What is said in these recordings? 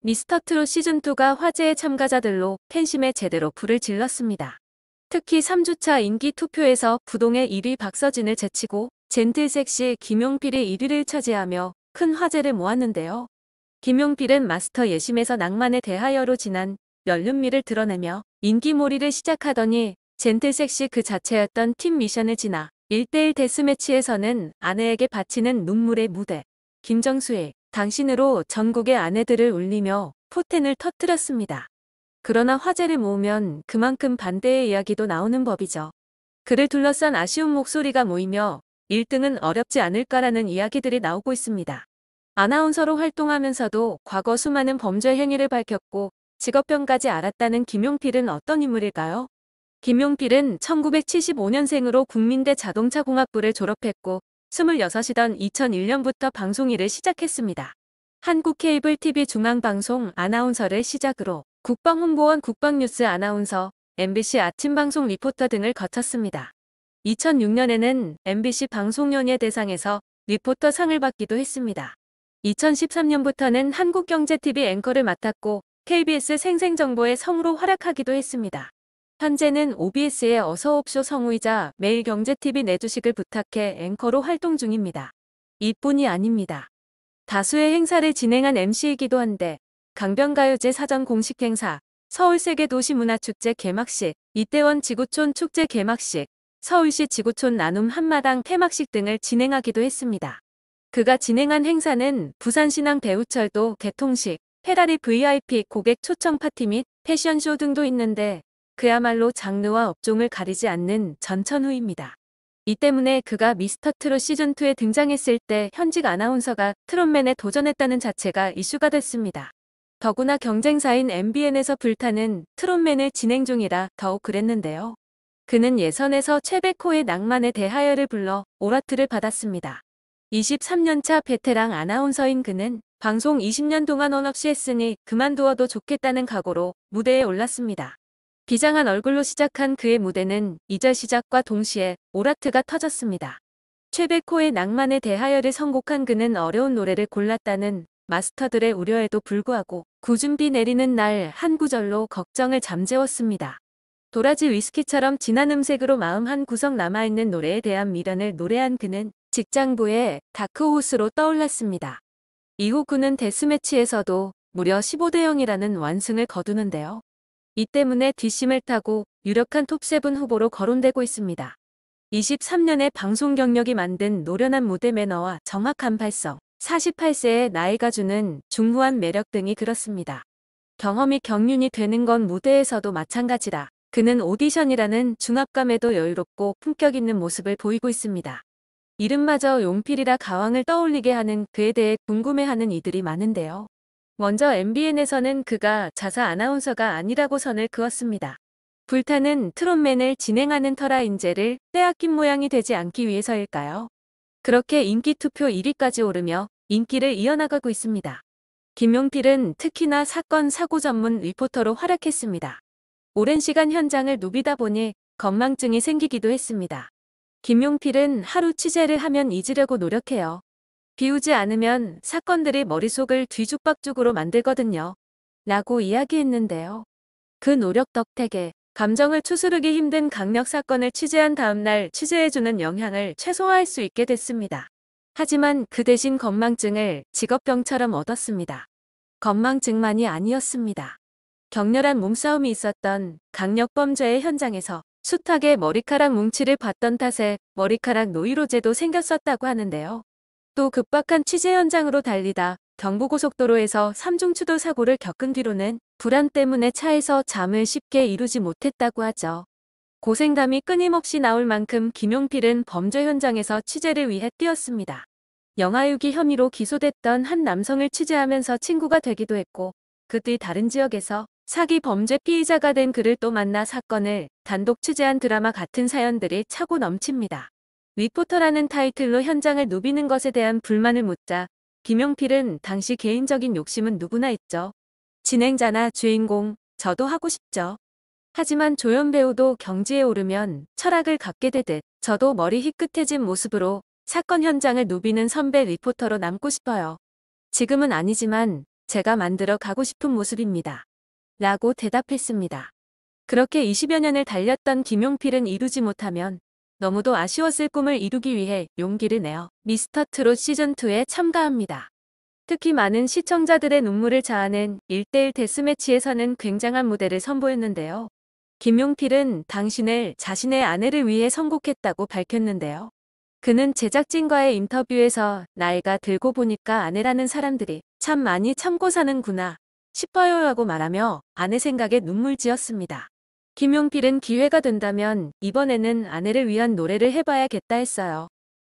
미스터트롯 시즌2가 화제의 참가자들로 팬심에 제대로 불을 질렀습니다. 특히 3주차 인기 투표에서 부동의 1위 박서진을 제치고 젠틀섹시 김용필이 1위를 차지하며 큰 화제를 모았는데요. 김용필은 마스터 예심에서 낭만에 대하여로 진한 연륜미를 드러내며 인기몰이를 시작하더니 젠틀섹시 그 자체였던 팀 미션을 지나 1대1 데스매치에서는 아내에게 바치는 눈물의 무대 김정수의 당신으로 전국의 아내들을 울리며 포텐을 터뜨렸습니다. 그러나 화제를 모으면 그만큼 반대의 이야기도 나오는 법이죠. 그를 둘러싼 아쉬운 목소리가 모이며 1등은 어렵지 않을까라는 이야기들이 나오고 있습니다. 아나운서로 활동하면서도 과거 수많은 범죄 행위를 밝혔고 직업병까지 앓았다는 김용필은 어떤 인물일까요? 김용필은 1975년생으로 국민대 자동차공학부를 졸업했고 26이던 2001년부터 방송 일을 시작했습니다. 한국 케이블 TV 중앙방송 아나운서를 시작으로 국방홍보원 국방뉴스 아나운서, MBC 아침 방송 리포터 등을 거쳤습니다. 2006년에는 MBC 방송연예 대상에서 리포터 상을 받기도 했습니다. 2013년부터는 한국경제TV 앵커를 맡았고 KBS 생생정보의 성우로 활약하기도 했습니다. 현재는 OBS의 어서옵쇼 성우이자 매일경제TV 내 주식을 부탁해 앵커로 활동 중입니다. 이뿐이 아닙니다. 다수의 행사를 진행한 MC이기도 한데 강변가요제 사전 공식 행사, 서울세계도시문화축제 개막식, 이태원 지구촌 축제 개막식, 서울시 지구촌 나눔 한마당 폐막식 등을 진행하기도 했습니다. 그가 진행한 행사는 부산신항 배우철도 개통식, 페라리 VIP 고객 초청 파티 및 패션쇼 등도 있는데 그야말로 장르와 업종을 가리지 않는 전천후입니다. 이 때문에 그가 미스터트롯 시즌2에 등장했을 때 현직 아나운서가 트롯맨에 도전했다는 자체가 이슈가 됐습니다. 더구나 경쟁사인 MBN에서 불타는 트롯맨을 진행 중이라 더욱 그랬는데요. 그는 예선에서 최백호의 낭만에 대하여를 불러 오라트를 받았습니다. 23년차 베테랑 아나운서인 그는 방송 20년 동안 원 없이 했으니 그만두어도 좋겠다는 각오로 무대에 올랐습니다. 비장한 얼굴로 시작한 그의 무대는 2절 시작과 동시에 오라트가 터졌습니다. 최백호의 낭만에 대하여를 선곡한 그는 어려운 노래를 골랐다는 마스터들의 우려에도 불구하고 구준비 내리는 날 한 구절로 걱정을 잠재웠습니다. 도라지 위스키처럼 진한 음색으로 마음 한 구석 남아있는 노래에 대한 미련을 노래한 그는 직장부의 다크호스로 떠올랐습니다. 이후 그는 데스매치에서도 무려 15대 0이라는 완승을 거두는데요. 이 때문에 뒷심을 타고 유력한 톱7 후보로 거론되고 있습니다. 23년의 방송 경력이 만든 노련한 무대 매너와 정확한 발성, 48세의 나이가 주는 중후한 매력 등이 그렇습니다. 경험이 경륜이 되는 건 무대에서도 마찬가지라 그는 오디션이라는 중압감에도 여유롭고 품격 있는 모습을 보이고 있습니다. 이름마저 용필이라 가왕을 떠올리게 하는 그에 대해 궁금해하는 이들이 많은데요. 먼저 MBN에서는 그가 자사 아나운서가 아니라고 선을 그었습니다. 불타는 트롯맨을 진행하는 터라 인재를 빼앗긴 모양이 되지 않기 위해서일까요? 그렇게 인기투표 1위까지 오르며 인기를 이어나가고 있습니다. 김용필은 특히나 사건 사고 전문 리포터로 활약했습니다. 오랜 시간 현장을 누비다 보니 건망증이 생기기도 했습니다. 김용필은 하루 취재를 하면 잊으려고 노력해요. 비우지 않으면 사건들이 머릿속을 뒤죽박죽으로 만들거든요. 라고 이야기했는데요. 그 노력 덕택에 감정을 추스르기 힘든 강력 사건을 취재한 다음날 취재해주는 영향을 최소화할 수 있게 됐습니다. 하지만 그 대신 건망증을 직업병처럼 얻었습니다. 건망증만이 아니었습니다. 격렬한 몸싸움이 있었던 강력 범죄의 현장에서 숱하게 머리카락 뭉치를 봤던 탓에 머리카락 노이로제도 생겼었다고 하는데요. 또 급박한 취재 현장으로 달리다 경부고속도로에서 삼중추돌 사고를 겪은 뒤로는 불안 때문에 차에서 잠을 쉽게 이루지 못했다고 하죠. 고생담이 끊임없이 나올 만큼 김용필은 범죄 현장에서 취재를 위해 뛰었습니다. 영아유기 혐의로 기소됐던 한 남성을 취재하면서 친구가 되기도 했고 그 뒤 다른 지역에서 사기 범죄 피의자가 된 그를 또 만나 사건을 단독 취재한 드라마 같은 사연들이 차고 넘칩니다. 리포터라는 타이틀로 현장을 누비는 것에 대한 불만을 묻자 김용필은 당시 개인적인 욕심은 누구나 있죠. 진행자나 주인공, 저도 하고 싶죠. 하지만 조연 배우도 경지에 오르면 철학을 갖게 되듯 저도 머리 희끗해진 모습으로 사건 현장을 누비는 선배 리포터로 남고 싶어요. 지금은 아니지만 제가 만들어 가고 싶은 모습입니다. 라고 대답했습니다. 그렇게 20여 년을 달렸던 김용필은 이루지 못하면 너무도 아쉬웠을 꿈을 이루기 위해 용기를 내어 미스터트롯 시즌2에 참가합니다. 특히 많은 시청자들의 눈물을 자아낸 1대1 데스매치에서는 굉장한 무대를 선보였는데요. 김용필은 당신을 자신의 아내를 위해 선곡했다고 밝혔는데요. 그는 제작진과의 인터뷰에서 나이가 들고 보니까 아내라는 사람들이 참 많이 참고 사는구나 싶어요 라고 말하며 아내 생각에 눈물 지었습니다. 김용필은 기회가 된다면 이번에는 아내를 위한 노래를 해봐야겠다 했어요.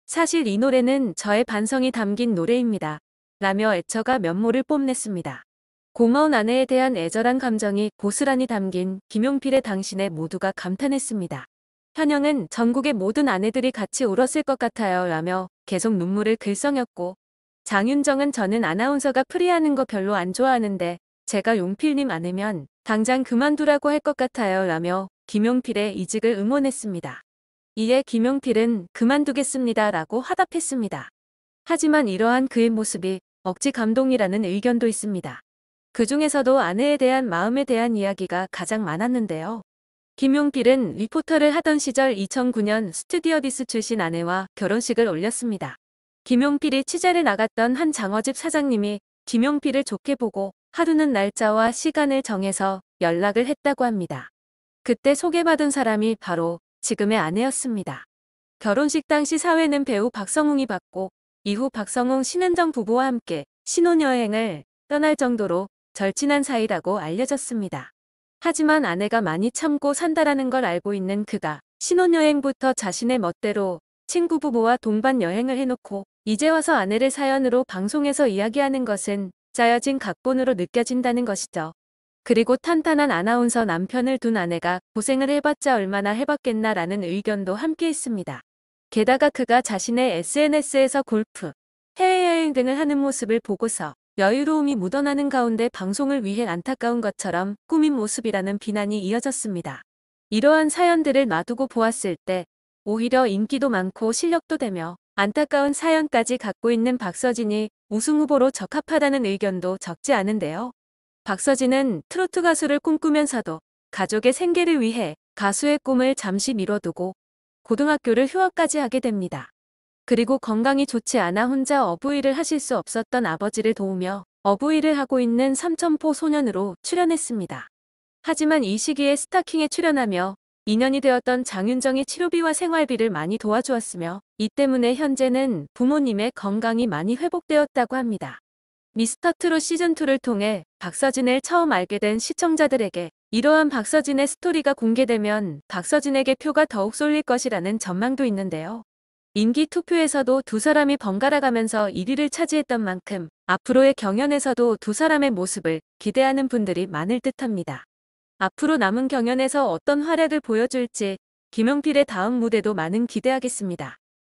사실 이 노래는 저의 반성이 담긴 노래입니다. 라며 애처가 면모를 뽐냈습니다. 고마운 아내에 대한 애절한 감정이 고스란히 담긴 김용필의 당신에 모두가 감탄했습니다. 현영은 전국의 모든 아내들이 같이 울었을 것 같아요 라며 계속 눈물을 글썽였고, 장윤정은 저는 아나운서가 프리하는 거 별로 안 좋아하는데 제가 용필님 아내면 당장 그만두라고 할 것 같아요 라며 김용필의 이직을 응원했습니다. 이에 김용필은 그만두겠습니다 라고 화답했습니다. 하지만 이러한 그의 모습이 억지 감동이라는 의견도 있습니다. 그 중에서도 아내에 대한 마음에 대한 이야기가 가장 많았는데요. 김용필은 리포터를 하던 시절 2009년 스튜디오디스 출신 아내와 결혼식을 올렸습니다. 김용필이 취재를 나갔던 한 장어집 사장님이 김용필을 좋게 보고 하루는 날짜와 시간을 정해서 연락을 했다고 합니다. 그때 소개받은 사람이 바로 지금의 아내였습니다. 결혼식 당시 사회는 배우 박성웅이 받고 이후 박성웅 신은정 부부와 함께 신혼여행을 떠날 정도로 절친한 사이라고 알려졌습니다. 하지만 아내가 많이 참고 산다라는 걸 알고 있는 그가 신혼여행부터 자신의 멋대로 친구 부부와 동반 여행을 해놓고 이제 와서 아내를 사연으로 방송에서 이야기하는 것은 짜여진 각본으로 느껴진다는 것이죠. 그리고 탄탄한 아나운서 남편을 둔 아내가 고생을 해봤자 얼마나 해봤겠나라는 의견도 함께 있습니다. 게다가 그가 자신의 SNS에서 골프, 해외여행 등을 하는 모습을 보고서 여유로움이 묻어나는 가운데 방송을 위해 안타까운 것처럼 꾸민 모습이라는 비난이 이어졌습니다. 이러한 사연들을 놔두고 보았을 때 오히려 인기도 많고 실력도 되며 안타까운 사연까지 갖고 있는 박서진이 우승 후보로 적합하다는 의견도 적지 않은데요. 박서진은 트로트 가수를 꿈꾸면서도 가족의 생계를 위해 가수의 꿈을 잠시 미뤄두고 고등학교를 휴학까지 하게 됩니다. 그리고 건강이 좋지 않아 혼자 어부일을 하실 수 없었던 아버지를 도우며 어부일을 하고 있는 삼천포 소년으로 출연했습니다. 하지만 이 시기에 스타킹에 출연하며 인연이 되었던 장윤정의 치료비와 생활비를 많이 도와주었으며 이 때문에 현재는 부모님의 건강이 많이 회복되었다고 합니다. 미스터트롯 시즌2를 통해 박서진을 처음 알게 된 시청자들에게 이러한 박서진의 스토리가 공개되면 박서진에게 표가 더욱 쏠릴 것이라는 전망도 있는데요. 인기 투표에서도 두 사람이 번갈아 가면서 1위를 차지했던 만큼 앞으로의 경연에서도 두 사람의 모습을 기대하는 분들이 많을 듯합니다. 앞으로 남은 경연에서 어떤 활약을 보여줄지 김용필의 다음 무대도 많은 기대하겠습니다.